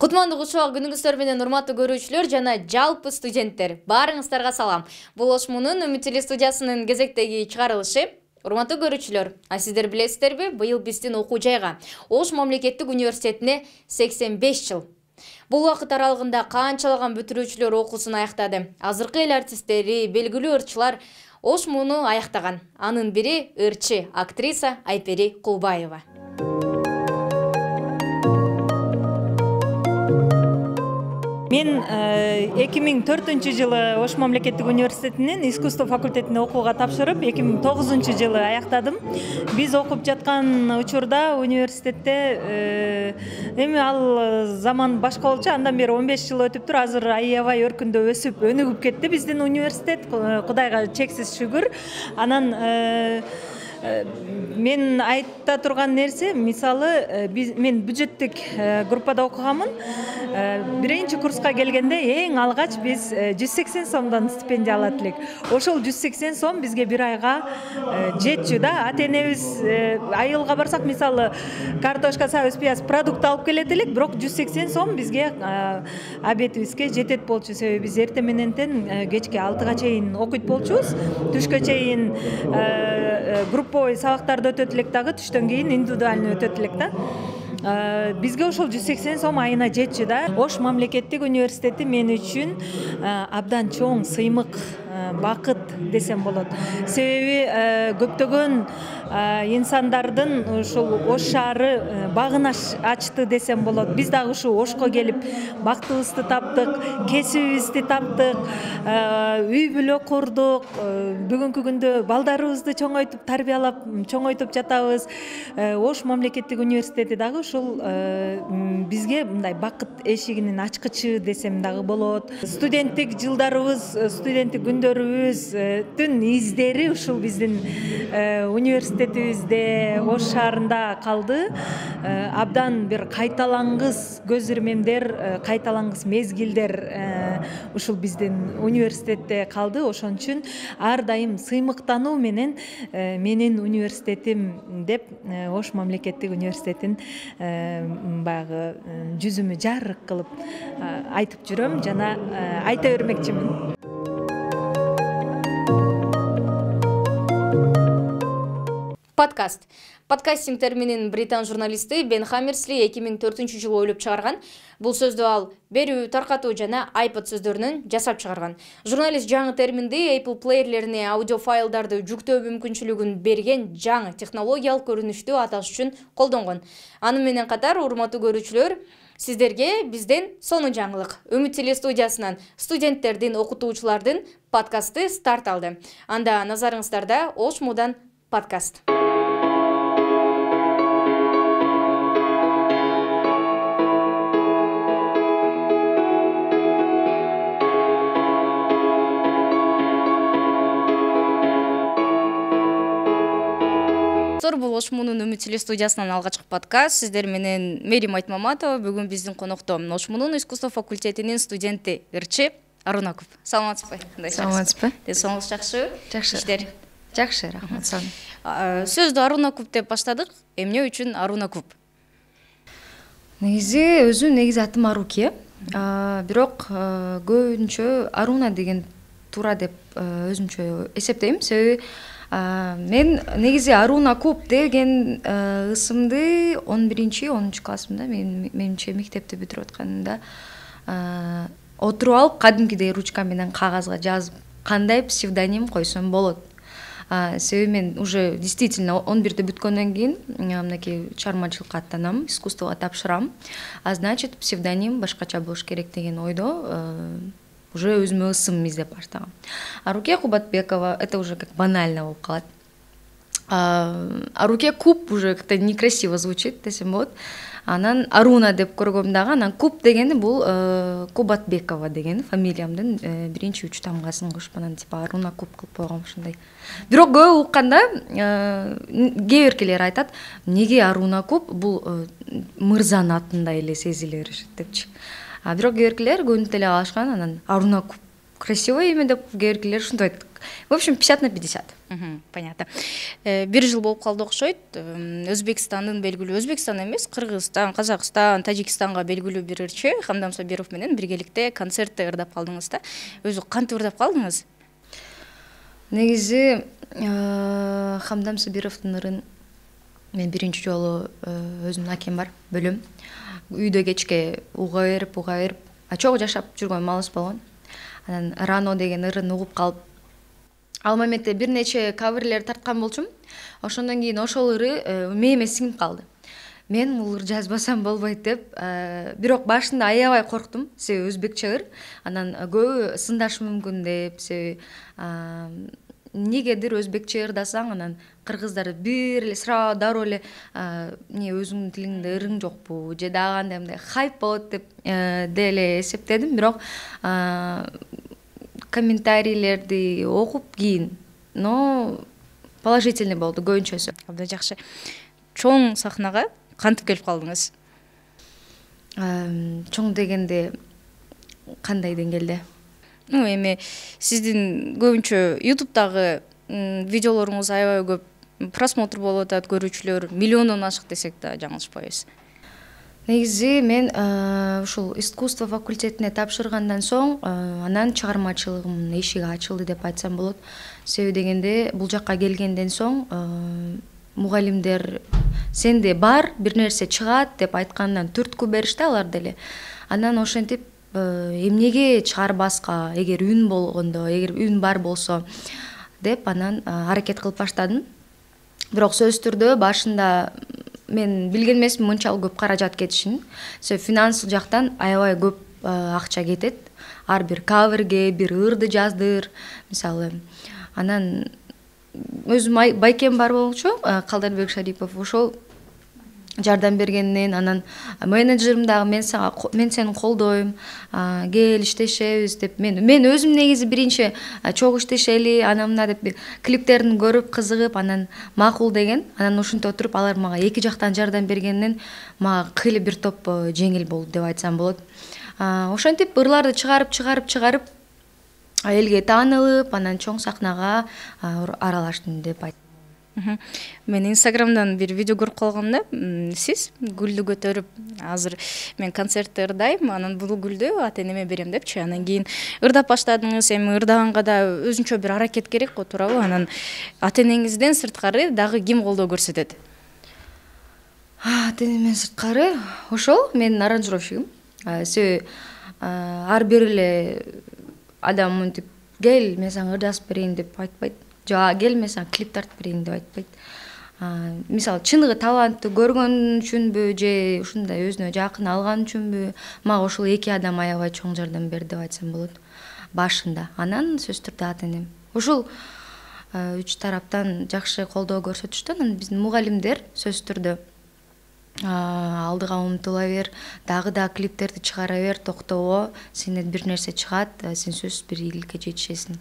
Кутмандык учак күнүңүздөр менен урматтуу көрүүчүлөр жана жалпы студенттер. Баарыңыздарга салам. Бул Ошмунун Үмүт Теле студиясынын кезектеги чыгарылышы. Урматтуу көрүүчүлөр, сиздер билесиздерби, быйыл биздин окуу жайга Ош мамлекеттик университетине 85 жыл. Бул убакыт аралыгында канчалаган бүтүрүүчүлөр окуусун аяктады. Азыркы эл артисттери, белгилүү ырчылар Ошмуну аяктаган. Анын бири ырчы, актриса Айпери Кулбаева. Мен 2004-жылы Ош мамлекеттик университетинин искусство факультетине окууга тапшырып, 2009-жылы аяктадым. Биз окуп жаткан учурда университетте эми ал заман башка болчу, андан бери 15 жыл өтүптүр. Азыр аябай өркүндөп өсүп, өнүгүп кетти биздин университет. Кудайга чексиз шүгүр. Анан мен айта турган нерсе, мисалы, мен бюджеттик группада окуганмын. Биринчи курска келгенде эң алгач биз 180 сомдон стипендия алат элек. Ошол 180 сом бизге бир айга жетчү да. Ата-энебиз айылга барсак, мисалы, картошка, сабыз, пияз, продукт алып келет элек, бирок 180 сом бизге обедибизге жетет болчу. Себеби биз эртең менен кечке 6-га чейин окуйт болчубуз. Түшкө чейин групповой сабактарды өтөт элек дагы, түштөн кийин индивидуальный өтөт элек да. Бизге ошол 180 сом айына жетчү да. Ош мамлекеттик университети мен үчүн абдан чоң сыймык, бакыт десем болот. Себеби көптөгөн инсандардын ушул Ош шаары багын ачты десем болот. Биз дагы ушу Ошко келип бактыбызды таптык, кесибибизди таптык, үй бүлө курдук. Бүгүнкү күндө балдарыбызды чоңойтуп, тарбиялап, чоңойтуп жатабыз. Ош мамлекеттик университети дагы ушул бизге мындай бакыт эшигинин ачкычы десем дагы болот. Студенттик жылдарыбыз, студенттик күндөрүбүздүн издери ушул биздин университетибизде, Ош шаарында калды. Абдан бир кайталангыс көз ирмемдер, кайталангыс мезгилдер ушул биздин университетте калды. Ошон үчүн ар дайым сыймыктануу менен менин университетим деп Ош мамлекеттик университетин баягы жүзүмү жарык кылып айтып жүрөм жана айта бермекчимин. Подкаст. Подкастинг терминин британ журналисти Бен Хаммерсли 2004-жылы ойлоп чыгарган. Бул сөздү ал берүү, таркатуу жана iPod сөздөрүнөн жасап чыгарган. Журналист жаңы терминди Apple плеерлерине аудиофайлдарды жүктөө мүмкүнчүлүгүн берген жаңы технологиялык көрүнүштү аташ үчүн колдонгон. Аны менен катар, урматтуу көрүүчүлөр, сиздерге бизден сонун жаңылык. Үмүт Теле студиясынан студенттердин, окутуучулардын подкасты старт алды. Анда назарыңыздарда Ошмудан подкаст. Бул Ошмунун Үмүт Теле студиясынан алгачкы подкаст. Сиздер менен Мерим Айтмаматова. Бүгүн биздин конокто Ошмунун искусство факультетинин студенти ырчы Аруна Куп. Саламатсызбы? Саламатсызбы? Деңсоңуз жакшыбы? Жакшы. Иштер? Жакшы, рахмат. Сөздү Аруна Куп деп баштадык. Эмне үчүн Аруна Куп? Негизи атым Аруке. Бирок көбүнчө Аруна деген туура деп өзүмчө эсептейм. Себеби мен негизи Аруна Куп деген ысымды 11-10 классымда, менимче мектепти бүтүрүп атканымда отуруп алып, кадимкидей ручка менен кагазга жазып, кандай псевдоним койсом болот. Себеби мен уже действительно 11-ти бүткөндөн кийин мынакей чыгармачылыкка аттанам, искусствого тапшырам. Значит, псевдоним башкача болуш керек деген ойдо уже өзүмө ысым издеп баштагам. Аруке Кубатбекова, это уже как банально болуп калат. Аруке Куп уже как-то некрасиво звучит, десем болот. Анан Аруна деп көргөм дагы, анан Куп дегени бул Кубатбекова деген фамилиямдын биринчи 3 тамгасын кошуп, анан типа Аруна Куп кылып койгом ушундай. Бирок көп укканда кээ биркилер айтат, неге Аруна Куп, бул мырзанын атындай эле сезиле беришет депчи. Бирок кээ биркилер көнүп эле калышкан, анан Аруна Куп красивое имя деп, кээ биркилер ушундай айтат. В общем, 50/50. Понятно. Бир жыл болуп калды окшойт. Өзбекстандын белгилүү, Өзбекстан эмес, Кыргызстан, Казакстан, Тажикстанга белгилүү бир ырчы Хамдам Сабиров менен биргеликте концертте ырдап калдыңыз да. Өзү кантип ырдап калдыңыз? Негизи Хамдам Сабировдун ырын мен биринчи жолу өзүмдүн акем бар, бөлөм. Үйдө кечке уга берип, чогуу жашап жүргөн малыбыз болгон. Анан Рано деген ырын угуп калып, ал моментте бир нече каверлер тарткан болчумун. Ошондон кийин ошол ыры мээме сиңип калды. Мен бул ыр жазбасам болбойт деп, бирок башында аябай корктум. Себеби өзбекче ыр. Анан көбү сындашы мүмкүн деп, себеби негедир өзбекче ырдасаң, анан кыргыздар бир эле сразу дароо эле эмне өзүңдүн тилиңде ырың жокпу же дагы андай хайп болот деп деле эсептедим. Бирок комментарийлерди окуп кийин, но положительный болду көбүнчөсү. Абдан жакшы. Чоң сахнага кантип келип калдыңыз? Чоң дегенде кандай деңгээлде? Эми сиздин көбүнчө YouTube'дагы видеолоруңуз аябай көп просмотр болуп атат, көрүүчүлөр миллиондон ашык десек да жаңылышпайбыз. Негизи мен ушул искусство факультетине тапшыргандан соң анан чыгармачылыгымдын эшиги ачылды деп айтсам болот. Себеби дегенде бул жакка келгенден соң мугалимдер сенде бар бир нерсе чыгат деп айткандан түрткү беришти алар деле. Анан ошентип эмнеге чыгарбаска, эгер үн болгондо, эгер үн бар болсо деп анан аракет кылып баштадым. Бирок сөзсүз түрдө башында мен билген эмесмин мынчалык көп каражат кетишин. Себеби финансылык жактан аябай көп акча кетет. Ар бир каверге, бир ырды жаздыр, мисалы. Анан өзүм байкем бар болчу, Калдарбек Шарипов, ошол жардам бергенинен, анан менеджерим дагы мен сени колдойм, кел иштешебиз деп мен өзүм негизи биринчи чогуу иштешели, анан мына деп клиптерин көрүп кызыгып, анан макул деген. Анан ушинтип отуруп алар мага эки жактан жардам бергенинен мага кыйла бир топ жеңил болду деп айтсам болот. Ошентип ырларды чыгарып элге таанылып, анан чоң сахнага аралаштым деп айтам. Мен Инстаграмдан бир видео көрүп калгамда, сиз гүлдү көтөрүп, азыр мен концертте ырдайм, анан бул гүлдү ата-энеме берем депчи. Анан кийин ырдап баштадыңыз, эми ырдаганга да өзүнчө бир аракет керек го, туурабы? Анан ата-энеңизден сырткары дагы ким колдоо көрсөтөт? Ата-энемден сырткары ошол менин аранжировщигим. Себеби ар бир эле адам мынтип кел, мен сага ыр жазып берейин деп айтпайт. Жа кел, мен сага клип тартып берейин деп айтпайт. Мисалы чыныгы талантты көргөн үчүнбү же ушундай өзүнө жакын алган үчүнбү, мага ошол эки адам аябай чоң жардам берди деп айтсам болот башында. Анан сөзсүз түрдө ата-энем. Ушул үч тараптан жакшы колдоо көрсөтүштү. Анан биздин мугалимдер сөзсүз түрдө алдыга умтула бер, дагы клиптерди чыгара бер, токтобо, сенен бир нерсе чыгат, сен сөзсүз бир ийгиликке жетишесиң.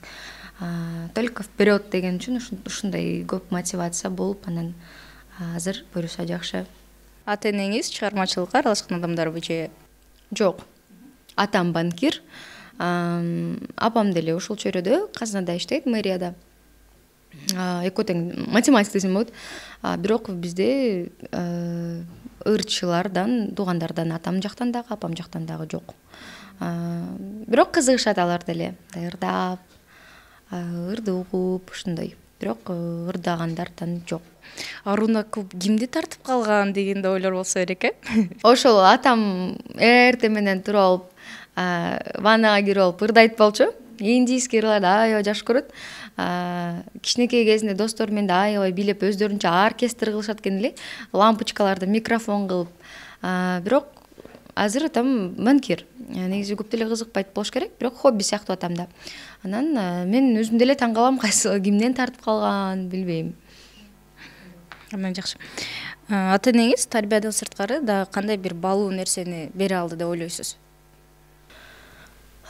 Только вперед деген үчүн ушундай көп мотивация болуп, анан азыр буюрса жакшы. Ата-энеңиз чыгармачылыкка аралашкан адамдарбы же? Жок. Атам банкир, апам деле ушул чөйрөдө казынада иштейт, мэрияда. Экөө тең математик десем болот. Бирок бизде ырчылардан, туугандардан атам жактан дагы, апам жактан дагы жок. Бирок кызыгышат алар деле, ырдап, ырды угуп, ушундай. Бирок ырдагандардан жок. Аруна Куб кимди тартып калган дегенде ойлор болсо керек, Ошол атам эртең менен туруп алып, ваннага кирип алып ырдайт болчу. Индийский ырларды аябай жакшы көрөт. Кичинекей кезинде достор менен да аябай бийлеп өздөрүнчө оркестр кылышат экен эле, лампочкаларды микрофон кылып. Бирок азыр атам банкир. Негизи көп деле кызыкпайт болуш керек, бирок хобби сыяктуу атамда. Анан мен өзүм деле таң калам, кайсы кимден тартып калган билбейм. Абдан жакшы. Ата-энеңиз тарбиядан сырткары да кандай бир баалуу нерсени бере алды деп ойлойсуз?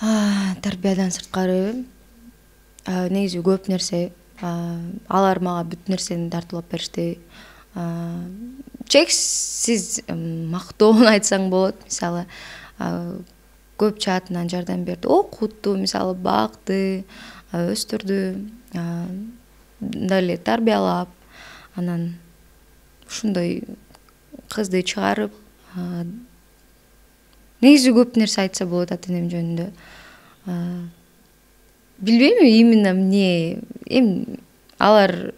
Тарбиядан сырткары негизи көп нерсе. Алар мага бүт нерсени тартуулап беришти. Чексиз мактоону айтсаң болот. Мисалы, көп жаатынан жардам берди. Окутту, мисалы, бакты, өстүрдү. дале тарбиялап, анан ушундай кызды чыгарып, негизи көп нерсе айтса болот ата энем жөнүндө. Билбейм, именно мне алар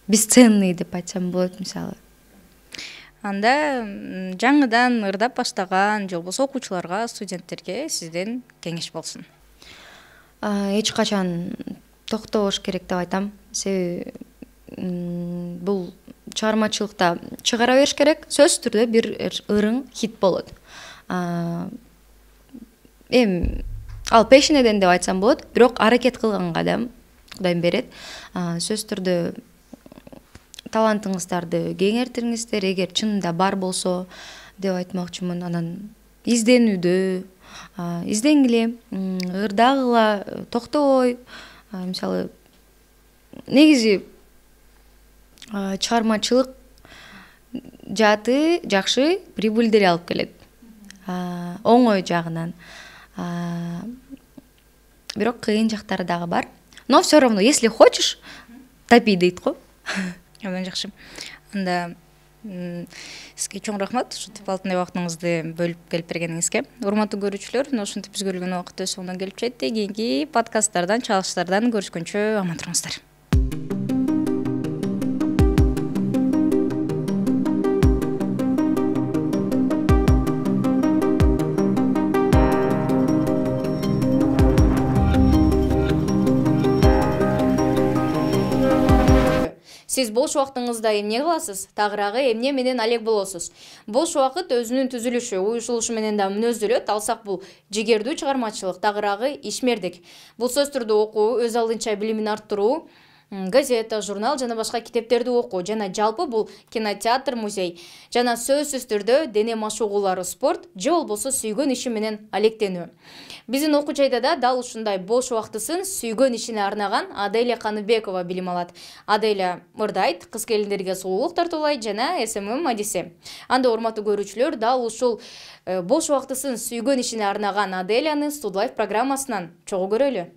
бесценный деп айтсам болот мисалы. Анда жаңыдан ырдап баштаган же болбосо окуучуларга, студенттерге сизден кеңеш болсун. Эч качан токтобош керек деп айтам. Себеби бул чыгармачылыкта чыгара бериш керек. Сөзсүз түрдө бир ырың хит болот. Ал пешенеден деп айтсам болот, бирок аракет кылганга да Кудайым берет. Сөзсүз түрдө талантыңыздарды кеңертиңиздер, эгер чынында бар болсо деп айтмакчымын. Анан изденүүдө, изденгиле, ырдагыла, токтобой. Мисалы, негизи чыгармачылык жааты жакшы прибыльдер алып келет. Оңой жагынан. Бирок кыйын жактары дагы бар. Но все равно, если хочешь, топи дейт го. Абдан жакшы. Анда сизге чоң рахмат, ушинтип алтындай убактыңызды бөлүп келип бергениңизге. Урматтуу көрүүчүлөр, ушинтип бизге бөлгөн убакыт өз соңуна келип жетти. Кийинки подкасттардан, чыгарылыштардан көрүшкөнчө аман туруңуздар. Сиз бош убактыңызда эмне кыласыз? Тагыраагы эмне менен алек болосуз? Бош убакыт өзүнүн түзүлүшү, уюшулушу менен да мүнөздөлөт. Алсак бул жигердүү чыгармачылык, тагыраагы ишмердик. Бул сөз түрдө окуу, өз алдынча билимин арттыруу, газета, журнал жана башка китептерди окуу жана жалпы бул кинотеатр, музей жана сөзсүз түрдө дене машыгуулары, спорт же болбосо сүйгөн иши менен алектенүү. Биздин окуу жайда да дал ушундай бош убактысын сүйгөн ишине арнаган Аделя Каныбекова билим алат. Аделя ырдайт, кыз келиндерге сулуулук тартуулайт жана СММ мадиси. Анда урматтуу көрүүчүлөр, дал ушул бош убактысын сүйгөн ишине арнаган Аделяны Студлайф программасынан чогуу көрөлү.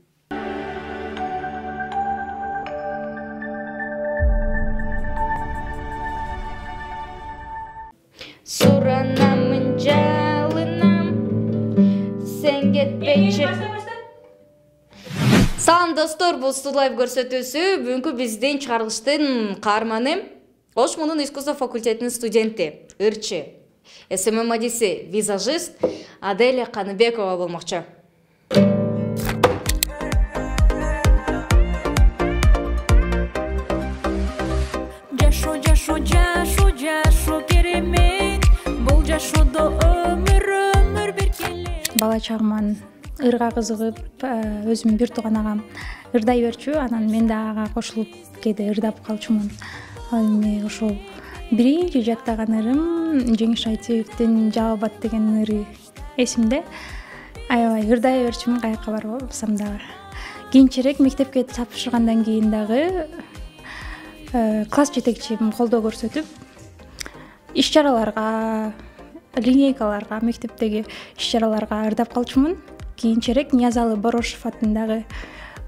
Суранамын жалынам, сен кетпейчи. Салам достор, бул Студлайф көрсөтүүсү. Бүгүнкү биздин чыгарылыштын каарманы Ош Мунун искусство факультетинин студенти, ырчы, СММ мадиси, визажист Аделя Каныбекова болмокчу. Бала чагыман ырга кызыгып, өзүм бир тууган агам ырдай берчү, анан мен да ага кошулуп кээде ырдап калчумун. Ал эми ошол биринчи жаттаган ырым Жеңиш Айтиевдин Жаабат деген ыры эсимде. Аябай ырдай берчүмүн, каяка бар болсом дагы. Кийинчерээк мектепке тапшыргандан кийин дагы класс жетекчим колдоо көрсөтүп, иш-чараларга, линейкаларга, мектептеги иш-чараларга ырдап калчумун. Кийинчерээк Ниязалы Борошев атындагы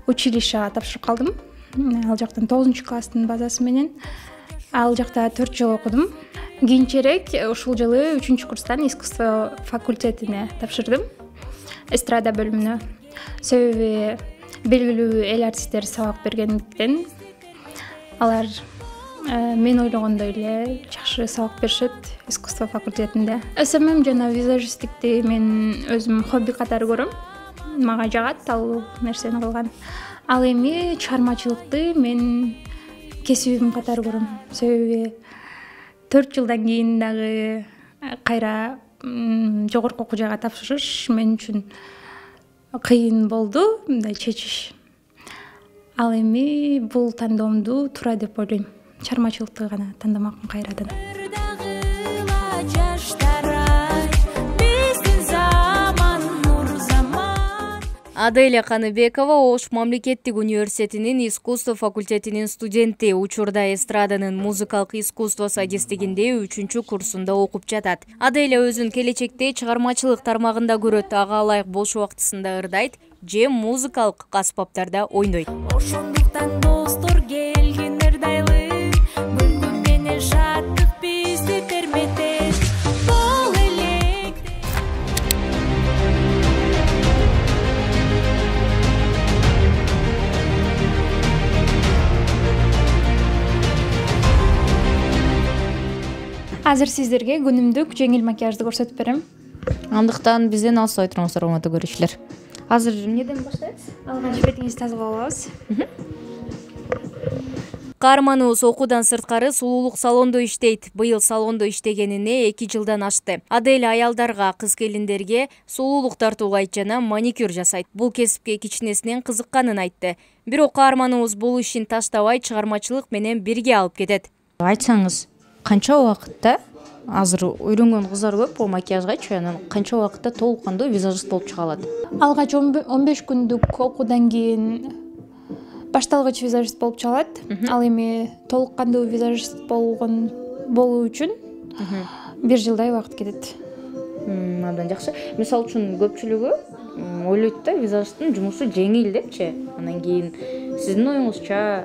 училищага тапшырып калдым. Ал жактан 9-класстын базасы менен. Ал жакта 4 жыл окудум. Кийинчерээк ушул жылы 3-курстан искусство факультетине тапшырдым. Эстрада бөлүмүнө. Себеби белгилүү эл артисттер сабак бергендиктен алар мен ойлогондой эле жакшы сабак беришет искусство факультетинде. СММ жана визажисттикти мен өзүм хобби катары көрөм. Мага жагат ал нерсени кылган. Ал эми чыгармачылыкты мен кесибим катары көрөм. Себеби 4 жылдан кийин дагы кайра жогорку окуу жайга тапшырыш мен үчүн кыйын болду, мындай чечиш. Ал эми бул тандоомду туура деп ойлойм. Чыгармачылыкты гана тандамакмын кайрадан. Аделя Каныбекова Ош мамлекеттик университетинин искусство факультетинин студенти, учурда эстраданын музыкалык искусство садистигинде 3-курсунда окуп жатат. Аделя өзүн келечекте чыгармачылык тармагында көрөт, ага ылайык бош убактысында ырдайт, же музыкалык аспаптарда ойнойт. Ошондуктан достор келген ырдайлы күлкү менен шаттык бизди терметет. Бол элек Азыр сиздерге күнүмдүк жеңил макияжды көрсөтүп берем. Андыктан бизден алыстабай туруңуздар, урматтуу көрүүчүлөр. Азыр эмнеден баштайбыз? Алгач бетиңизди тазалап алабыз. Каарманыбыз окуудан сырткары сулуулук салондо иштейт. Быйыл салондо иштегенине 2 жылдан ашты. Адель аялдарга, кыз келиндерге сулуулук тартуулайт жана маникюр жасайт. Бул кесипке кичинесинен кызыкканын айтты. Бирок каарманыбыз бул ишин таштабай чыгармачылык менен бирге алып кетет. Айтсаңыз, канча убакытта азыр үйрөнгөн кыздар көп бул макияжгачы, анан канча убакытта толук кандуу визажист болуп чыга алат? Алгач 15 күндүк окуудан кийин башталгыч визажист болуп чыга алат. Ал эми толук кандуу визажист болуу үчүн 1 жылдай убакыт кетет. Абдан жакшы. Мисалы үчүн көпчүлүгү ойлойт да, визажисттин жумушу жеңил депчи. Анан кийин сиздин оюңузча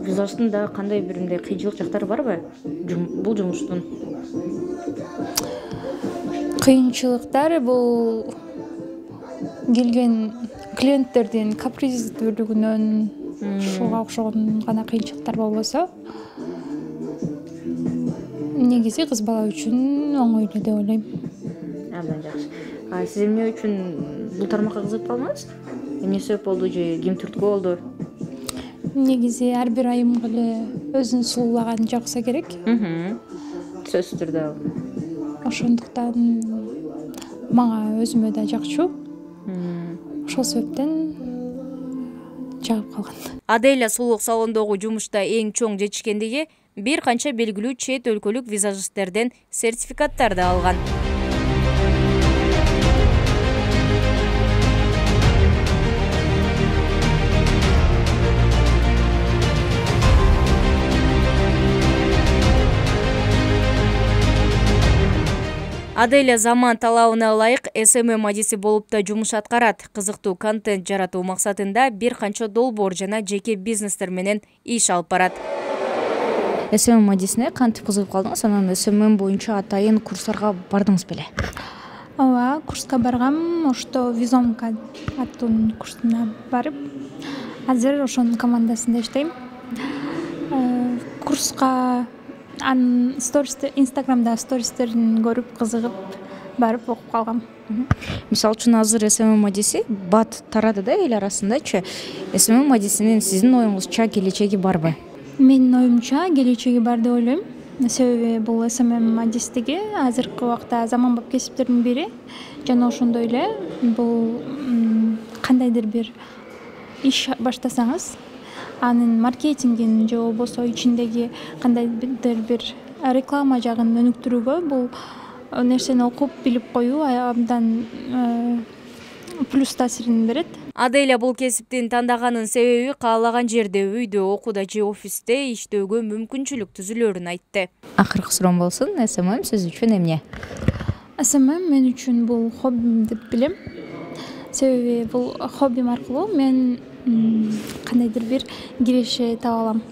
визажисттин да кандай бир мындай кыйынчылык жактары барбы бул жумуштун? Кыйынчылыктар бул келген клиенттердин каприздүүлүгүнөн ушуга окшогон гана кыйынчылыктар болбосо, негизи кыз бала үчүн оңой эле деп ойлойм. Абдан жакшы. Сиз эмне үчүн бул тармакка кызыгып калдыңыз? Эмне себеп болду же ким түрткү болду? Негизи ар бир айымга эле өзүн сулуулаган жакса керек. Сөзсүз түрдө. Ошондуктан мага өзүмө да жакчу. Ошол себептен жагып калган. Аделя сулуулук салондогу жумушта эң чоң жетишкендиги бир канча белгилүү чет өлкөлүк визажисттерден сертификаттарды алган. Аделя заман талабына ылайык SMM адиси болуп да жумуш аткарат. Кызыктуу контент жаратуу максатында бир канча долбоор жана жеке бизнестер менен иш алып барат. SMM адисине кантип кызыгып калдыңыз? Анан SMM боюнча атайын курстарга бардыңыз беле? Ооба, курска баргам. Ошто Визомка аттуу курсуна барып, азыр ошонун командасында иштейм. Курска Инстаграмда стористерин көрүп кызыгып барып окуп калгам. Мисалы үчүн азыр SMM адиси бат тарады да эл арасындачы. SMM адисинин сиздин оюңузча келечеги барбы? Менин оюмча келечеги бар деп ойлойм. Себеби бул SMM адистиги азыркы убакта заманбап кесиптердин бири жана ошондой эле бул кандайдыр бир иш баштасаңыз, анын маркетингин же болбосо ичиндеги кандайдыр бир реклама жагын өнүктүрүүгө бул нерсени окуп билип коюу абдан плюс таасирин берет. Аделя бул кесиптин тандаганын себеби каалаган жерде, үйдө, окууда же офисте иштөөгө мүмкүнчүлүк түзүлөрүн айтты. Акыркы суроом болсун, SMM сиз үчүн эмне? SMM мен үчүн бул хоббим деп билем. Себеби бул хоббим аркылуу мен кандайдыр бир киреше таба алам.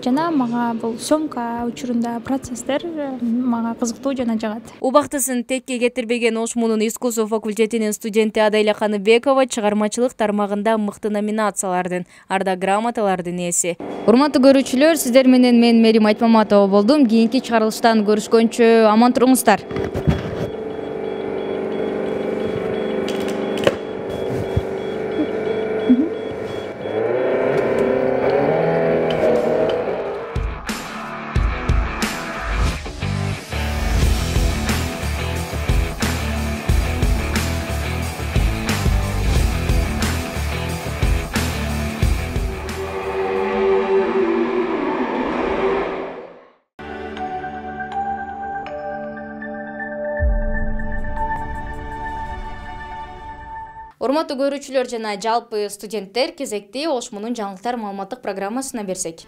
Жана мага бул съемка учурунда процесстер мага кызыктуу жана жагат. Убактысын текке кетирбеген Ошмунун искусство факультетинин студенти Аделя Каныбекова чыгармачылык тармагында мыкты номинациялардын, арда грамоталардын ээси. Урматтуу көрүүчүлөр, сиздер менен мен Мерим Айтмаматова болдум. Кийинки чыгарылыштан көрүшкөнчө аман туруңуздар. Урматтуу көрүүчүлөр жана жалпы студенттер, кезекти Ошмунун жаңылыктар маалыматтык программасына берсек.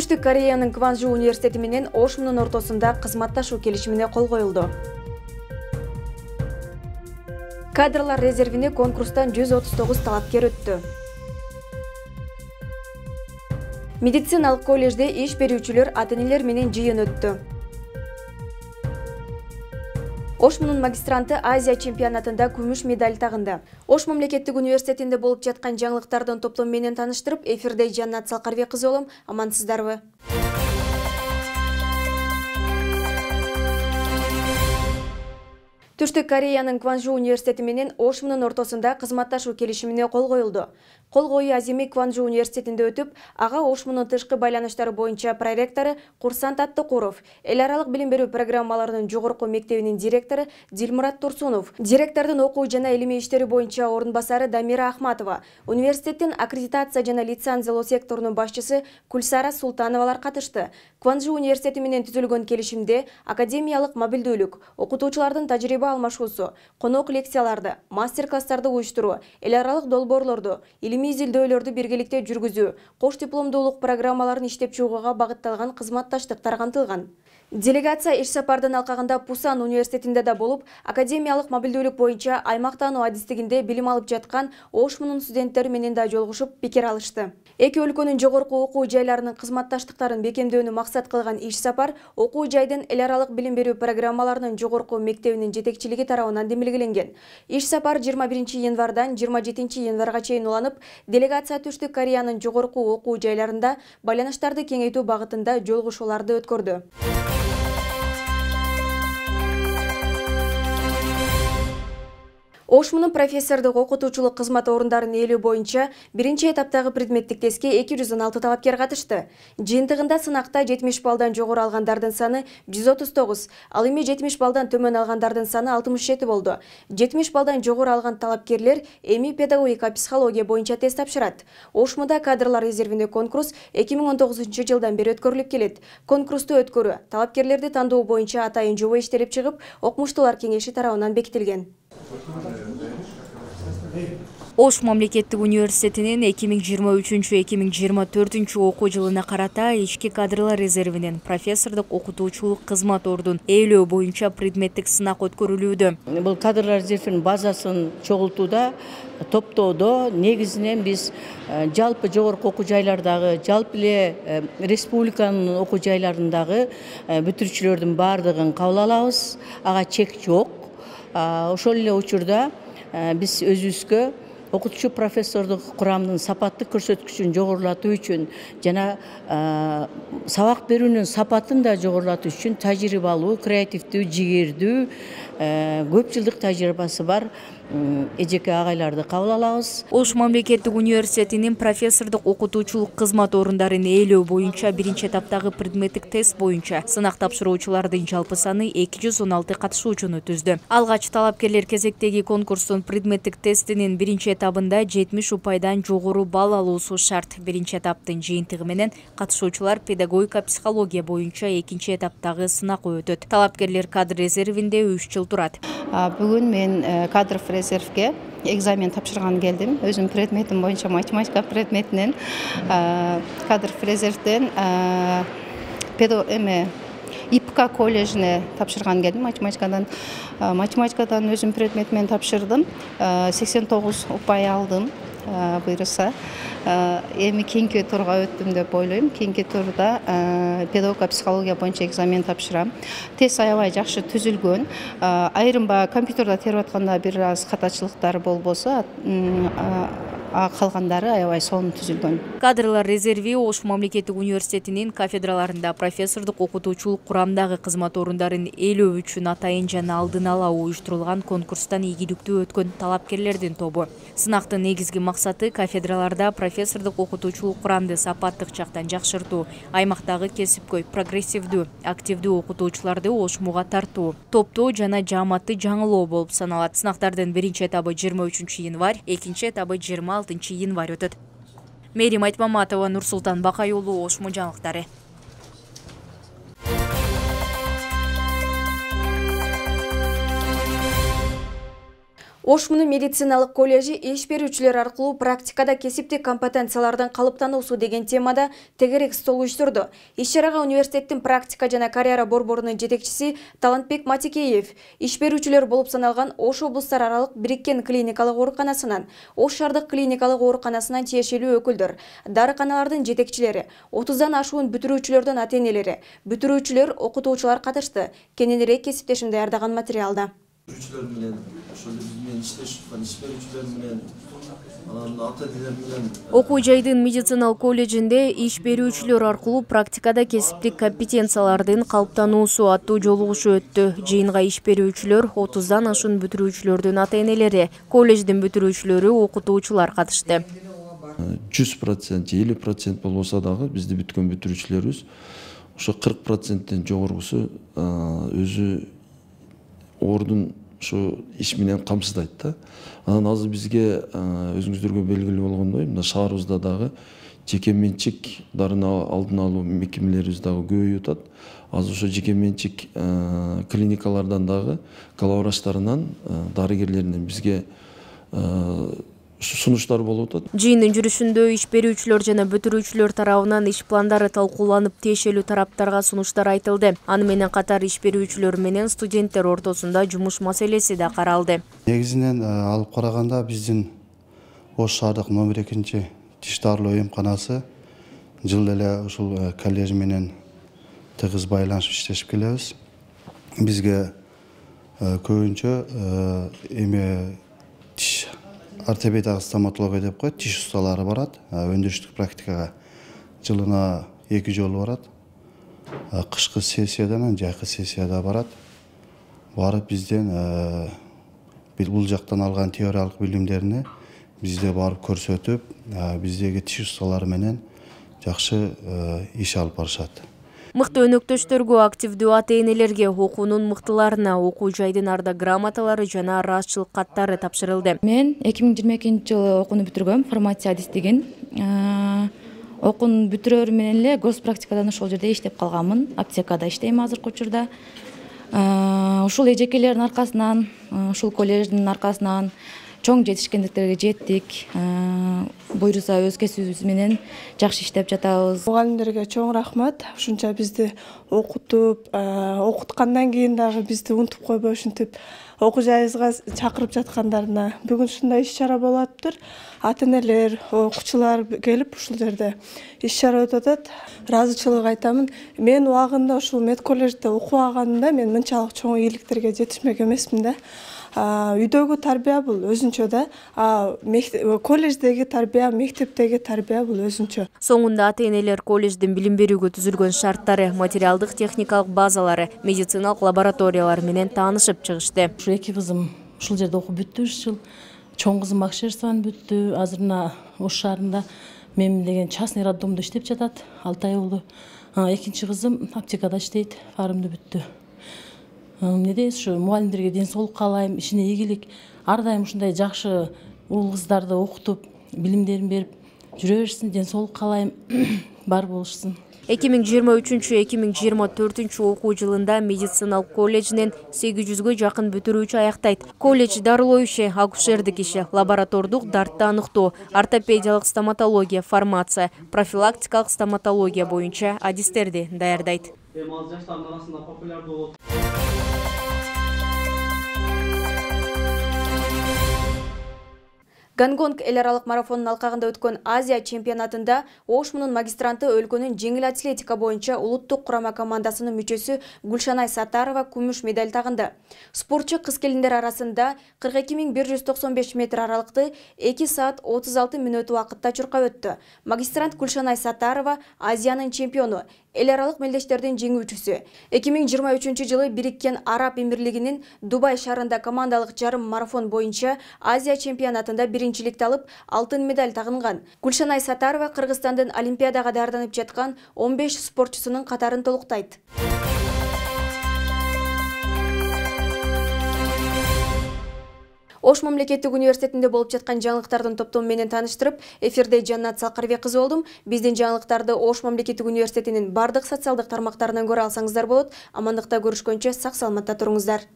Түштүк Кореянын Кванжу университети менен Ошмунун ортосунда кызматташуу келишимине кол коюлду. Кадрлар резервине конкурстан 139 талапкер өттү. Медициналык коллежде иш берүүчүлөр ата-энелер менен жыйын өттү. Ошмунун магистранты Азия чемпионатында күмүш медаль тагынды. Ош мамлекеттик университетинде болуп жаткан жаңылыктардын топтому менен таныштырып, эфирде Жаннат Салкарбек кызы болом. Амансыздарбы? Түштүк Кореянын Кванжу университети менен Ошмунун ортосунда кызматташуу келишимине кол коюлду. Кол коюу аземи Кванжу университетинде өтүп, ага Ошмунун тышкы байланыштары боюнча проректору Курсант Аттыкуров, эл аралык билим берүү программаларынын жогорку мектебинин директору Дилмурат Турсунов, директордун окуу жана илимий иштери боюнча орун басары Дамира Ахматова, университеттин аккредитация жана лицензиялоо секторунун башчысы Кульсара Султановалар катышты. Кванжу университети менен түзүлгөн келишимде академиялык мобилдүүлүк, окутуучулардын тажрыйба алмашуусу, конок лекцияларды, мастер-класстарды уюштуруу, эл аралык долбоорлорду, илимий изилдөөлөрдү биргеликте жүргүзүү, кош дипломдуулук программаларын иштеп чыгууга багытталган кызматташтыктар камтылган. Делегация иш сапардын алкагында Пусан университетинде да болуп, академиялык мобилдүүлүк боюнча аймактануу адистигинде билим алып жаткан Ошмунун студенттери менен да жолугушуп пикир алышты. Эки өлкөнүн жогорку окуу жайларынын кызматташтыктарын бекемдөөнү максат кылган иш сапар окуу жайдын эл аралык билим берүү программаларынын жогорку мектебинин жетекчилиги тарабынан демилгеленген. Иш сапар 21 январдан 27 январга чейин уланып, делегация Түштүк Кореянын жогорку окуу жайларында байланыштарды кеңейтүү багытында жолугушууларды өткөрдү. Ошмунун профессордук окутуучулук кызмат орундарынын ээлөө боюнча биринчи этаптагы предметтик тестке 216 талапкер катышты. Жыйынтыгында сынакта 70 балдан жогору алгандардын саны 139, ал эми 70 балдан төмөн алгандардын саны 67 болду. 70 балдан жогору алган талапкерлер эми педагогика психология боюнча тест тапшырат. Ошмунда кадрлар резервине конкурс 2019 жылдан бери өткөрүлүп келет. Конкурсту өткөрүү талапкерлерди тандоо боюнча атайын жобо иштелип чыгып, окумуштуулар кеңеши тарабынан бекитилген. Ош мамлекеттик университетинин 2023-2024 окуу жылына карата ички кадрлар резервинен профессордук окутуучулук кызмат ордун ээлөө боюнча предметтик сынак өткөрүлүүдө. Бул кадрлар резервинин базасын чогултууда, топтоодо негизинен биз жалпы жогорку окуу жайлардагы, жалпы эле республиканын окуу жайларындагы бүтүрүүчүлөрдүн баардыгын кабыл алабыз. Ага чек жок. Ошол эле учурда биз өзүбүзгө окутуучу профессордук курамдын сапаттык көрсөткүчүн жогорулатуу үчүн жана сабак берүүнүн сапатын да жогорулатуу үчүн тажрыйбалуу, креативдүү, жигердүү, көп жылдык тажрыйбасы бар эжеке агайларды кабыл алабыз. Ош мамлекеттик университетинин профессордук окутуучулук кызмат орундарынын ээлөө боюнча биринчи этаптагы предметтик тест боюнча сынак тапшыруучулардын жалпы саны 216 катышуучуну түздү. Алгач талапкерлер кезектеги конкурстун предметтик тестинин биринчи этабында 70 упайдан жогору балл алуусу шарт. Биринчи этаптын жыйынтыгы менен катышуучулар педагогика психология боюнча экинчи этаптагы сынак өтөт. Талапкерлер кадр резервинде 3 жыл турат. Бүгүн мен кадр резервге экзамен тапшырган келдим. Өзүм предметим боюнча математика предметинен кадр резервден ИПК коллежине тапшырган келдим. Математикадан өзүм предметимен тапшырдым. 89 упай алдым. Буйруса эми кийинки турга өттүм деп ойлойм. Кийинки турда педагогика психология боюнча экзамен тапшырам. Тест аябай жакшы түзүлгөн. Айрым компьютерде терип атканда бир аз катачылыктар болбосо, калгандары аябай сонун түзүлгөн. Кадрлар резерви Ош мамлекеттик университетинин кафедраларында профессордук окутуучулук курамдагы кызмат орундарын ээлөө үчүн атайын жана алдын ала уюштурулган конкурстан ийгиликтүү өткөн талапкерлердин тобу. Сынактын негизги максаты кафедраларда профессордук окутуучулук курамды сапаттык жактан жакшыртуу, аймактагы кесипкөй, прогрессивдүү, активдүү окутуучуларды Ошмуга тартуу, топтоо жана жааматты жаңылоо болуп саналат. Сынактардын биринчи этабы 23 январь, экинчи этабы 26 январь өтөт. Мерим Айтмаматова, Нурсултан Бакай уулу, Ошму жаңылыктары. Ош Муну медициналык коллежи иш берүүчүлөр аркылуу практикада кесиптик компетенциялардын калыптануусу деген темада тегерек стол уюштурду. Иш-чарага университеттин практика жана карьера борборунун жетекчиси Талантбек Матикеев, иш берүүчүлөр болуп саналган Ош облустар аралык бириккен клиникалык ооруканасынан, Ош шаардык клиникалык ооруканасынан тиешелүү өкүлдөр, дарыканалардын жетекчилери, 30дан ашуун бүтүрүүчүлөрдүн ата-энелери, бүтүрүүчүлөр, окутуучулар катышты. Кененирээк кесиптешим даярдаган материалда. Бүтүрүүчүлөр менен, ошол менен иштешип аткан иш берүүчүлөр менен, анан ата-энелер менен окуу жайдын медициналык коллежинде иш берүүчүлөр аркылуу практикада кесиптик компетенциялардын калыптануусу аттуу жолугушуу өттү. Жыйынга иш берүүчүлөр, 30дан ашуун бүтүрүүчүлөрдүн ата-энелери, коллеждин бүтүрүүчүлөрү, окутуучулар катышты. 100%, 50% болбосо дагы бизди бүткөн бүтүрүүчүлөрүбүз ошо 40%тен жогорусу өзү ордун ошо иш менен камсыздайт да. Анан азыр бизге өзүңүздөргө белгилүү болгондой, мына шаарыбызда дагы жеке менчик дарын алдын алуу мекемелерибиз дагы көбөйүп атат. Азыр ошо жеке менчик клиникалардан дагы калабораштарынан, дарыгерлеринен бизге сунуштар болуп атат. Жыйындын жүрүшүндө иш берүүчүлөр жана бүтүрүүчүлөр тарабынан иш пландары талкууланып, тиешелүү тараптарга сунуштар айтылды. Аны менен катар иш берүүчүлөр менен студенттер ортосунда жумуш маселеси да каралды. Негизинен алып караганда биздин Ош шаардык номер 2 тиш дарылоо эмканасы жыл эле ушул коллеж менен тыгыз байланышып иштешип келебиз. Бизге көбүнчө тиш ортопедиялык стоматология деп коет, тиш усталары барат. Өндүрүштүк практикага жылына 2 жолу барат. Кышкы сессиядан жайкы сессияда барат. Барып бизден бул жактан алган теориялык билимдерини бизде барып көрсөтүп, биздеги тиш усталары менен жакшы иш алып барышат. Мыкты өнөктөштөргө, активдүү ата-энелерге, окуунун мыктыларына окуу жайдын арда грамоталары жана ыраазычылык каттары тапшырылды. Мен 2022-жылы окууну бүтүргөм, фармация адистигин. Окууну бүтүрөр менен эле госпрактикадан ошол жерде иштеп калганмын. Аптекада иштейм азыркы учурда. Ушул эжекелердин аркасынан, ушул коллеждин аркасынан чоң жетишкендиктерге жеттик. Буйруса өз кесибибиз менен жакшы иштеп жатабыз. Мугалимдерге чоң рахмат. Ушунча бизди окутуп, окуткандан кийин дагы бизди унутуп койбой ушинтип окуу жайыбызга чакырып жаткандарына. Бүгүн ушундай иш-чара болуп атыптыр. Ата-энелер, окуучулар келип ушул жерде иш-чара өтүп атат. Ыраазычылык айтамын. Мен убагында ушул мед коллежде окубаганымда мен мынчалык чоң ийгиликтерге жетишмек эмесмин да. Үйдөгү тарбия бул өзүнчө да, коллеждеги тарбия, мектептеги тарбия бул өзүнчө. Соңунда ата-энелер коллеждин билим берүүгө түзүлгөн шарттары, материалдык техникалык базалары, медициналык лабораториялар менен таанышып чыгышты. Ушул 2 кызым ушул жерде окуп бүттү 3 жыл. Чоң кызым Акшерсован бүттү. Азыр мына Ош шаарында мен деген частный роддомдо иштеп жатат. 6 ай болду. Экинчи кызым аптекада иштейт. Фарымды бүттү. Эмне ушу мугалимдерге ден соолук каалайм, ишине ийгилик, ар дайым ушундай жакшы уул кыздарды окутуп, билимдерин берип жүрө берсин, ден соолук каалайм, бар болушсын. 2023-2024 окуу жылында медициналык коллежинен 800-гө жакын бүтүрүүчү аяктайт. Колледж дарылоо иши, акушердик иши, лаборатордук дартты аныктоо, ортопедиялык стоматология, фармация, профилактикалык стоматология боюнча адистерди даярдайт. Az yaşların arasında popüler dolu. Гангонг эл аралык марафонунун алкагында өткөн Азия чемпионатында Ош Мунун магистранты өлкөнүн жеңил атлетика боюнча улуттук курама командасынын мүчөсү Гүлшанай Сатарова күмүш медаль тагынды. Спортчу кыз келиндер арасында 42195 метр аралыкты 2 саат 36 мүнөт убакытта чуркап өттү. Магистрант Гүлшанай Сатарова Азиянын чемпиону, эл аралык мелдештердин жеңүүчүсү. 2023 жылы Бириккен Араб Эмирлигинин Дубай шаарында командалык жарым марафон боюнча Азия чемпионатында биринчиликти алып, алтын медаль тагынган. Гүлшанай Сатарова Кыргызстандын Олимпиадага даярданып жаткан 15 спортчусунун катарын толуктайт. Ош мамлекеттик университетинде болуп жаткан жаңылыктардын топтому менен тааныштырып, эфирде Жаннат Салкарбек кызы болдум. Биздин жаңылыктарды Ош мамлекеттик университетинин бардык социалдык тармактарынан көрө алсаңыздар болот. Амандыкта көрүшкөнчө сак саламатта туруңуздар.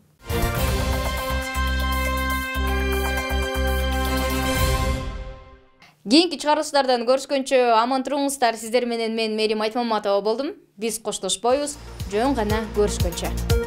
Кийинки чыгарылыштардан көрүшкөнчө аман туруңуздар. Сиздер менен мен Мерим Айтмаматова болдум. Биз коштошпойбуз. Жөн гана көрүшкөнчө.